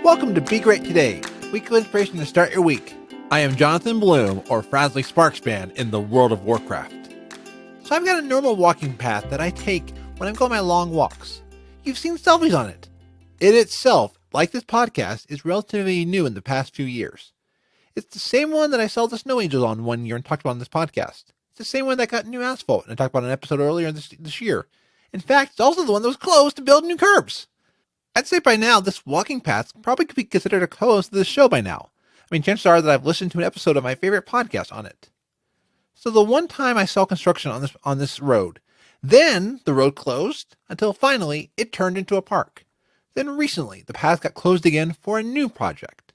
Welcome to Be Great Today, weekly inspiration to start your week. I am Jonathan Bloom, or Frasley Sparksman, in the World of Warcraft. So I've got a normal walking path that I take when I'm going my long walks. You've seen selfies on it. It itself, like this podcast, is relatively new in the past few years. It's the same one that I saw the snow angels on one year and talked about on this podcast. It's the same one that got new asphalt and I talked about in an episode earlier this year. In fact, it's also the one that was closed to build new curbs. I'd say by now, this walking path probably could be considered a co-host of this show by now. I mean, chances are that I've listened to an episode of my favorite podcast on it. So the one time I saw construction on this road, then the road closed until finally it turned into a park. Then recently, the path got closed again for a new project.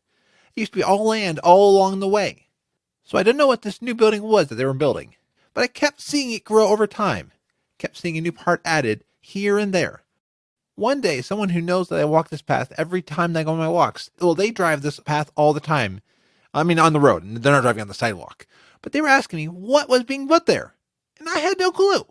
It used to be all land all along the way. So I didn't know what this new building was that they were building, but I kept seeing it grow over time. Kept seeing a new part added here and there. One day, someone who knows that I walk this path every time I go on my walks, well, they drive this path all the time. I mean, on the road, and they're not driving on the sidewalk. But they were asking me what was being put there, and I had no clue.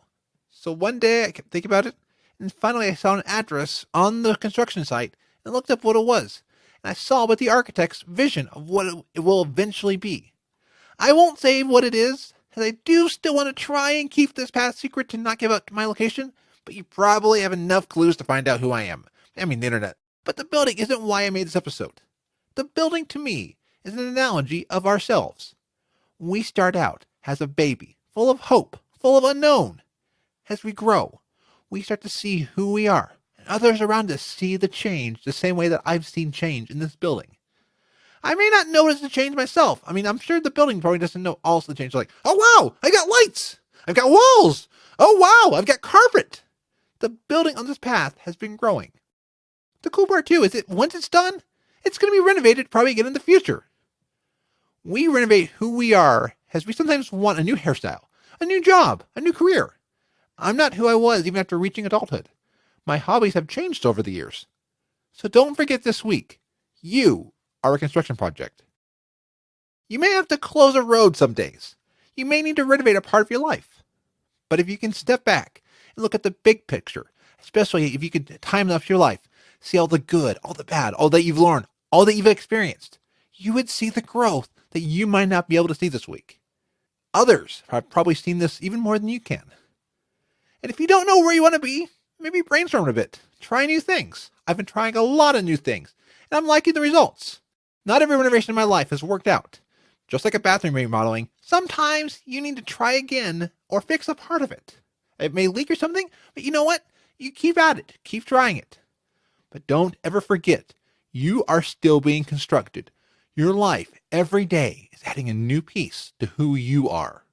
So one day, I kept thinking about it, and finally I saw an address on the construction site and looked up what it was. And I saw what the architect's vision of what it will eventually be. I won't say what it is, as I do still want to try and keep this path secret to not give out my location, but you probably have enough clues to find out who I am. I mean, the internet. But the building isn't why I made this episode. The building, to me, is an analogy of ourselves. We start out as a baby, full of hope, full of unknown. As we grow, we start to see who we are, and others around us see the change the same way that I've seen change in this building. I may not notice the change myself. I mean, I'm sure the building probably doesn't know all the change. Like, oh wow, I got lights! I've got walls! Oh wow, I've got carpet! The building on this path has been growing. The cool part too is that once it's done, it's going to be renovated probably again in the future. We renovate who we are as we sometimes want a new hairstyle, a new job, a new career. I'm not who I was even after reaching adulthood. My hobbies have changed over the years. So don't forget this week, you are a construction project. You may have to close a road some days. You may need to renovate a part of your life. But if you can step back and look at the big picture, especially if you can time enough your life, see all the good, all the bad, all that you've learned, all that you've experienced, you would see the growth that you might not be able to see this week. Others have probably seen this even more than you can. And if you don't know where you want to be, maybe brainstorm a bit. Try new things. I've been trying a lot of new things, and I'm liking the results. Not every renovation in my life has worked out. Just like a bathroom remodeling, sometimes you need to try again or fix a part of it. It may leak or something, but you know what? You keep at it. Keep trying it. But don't ever forget, you are still being constructed. Your life every day is adding a new piece to who you are.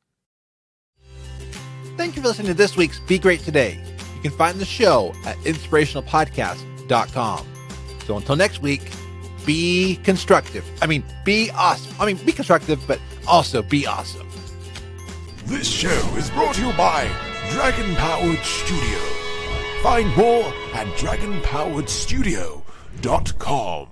Thank you for listening to this week's Be Great Today. You can find the show at inspirationalpodcast.com. So until next week, be constructive. Be awesome. Be constructive, but also be awesome. This show is brought to you by Dragon Powered Studio. Find more at dragonpoweredstudio.com.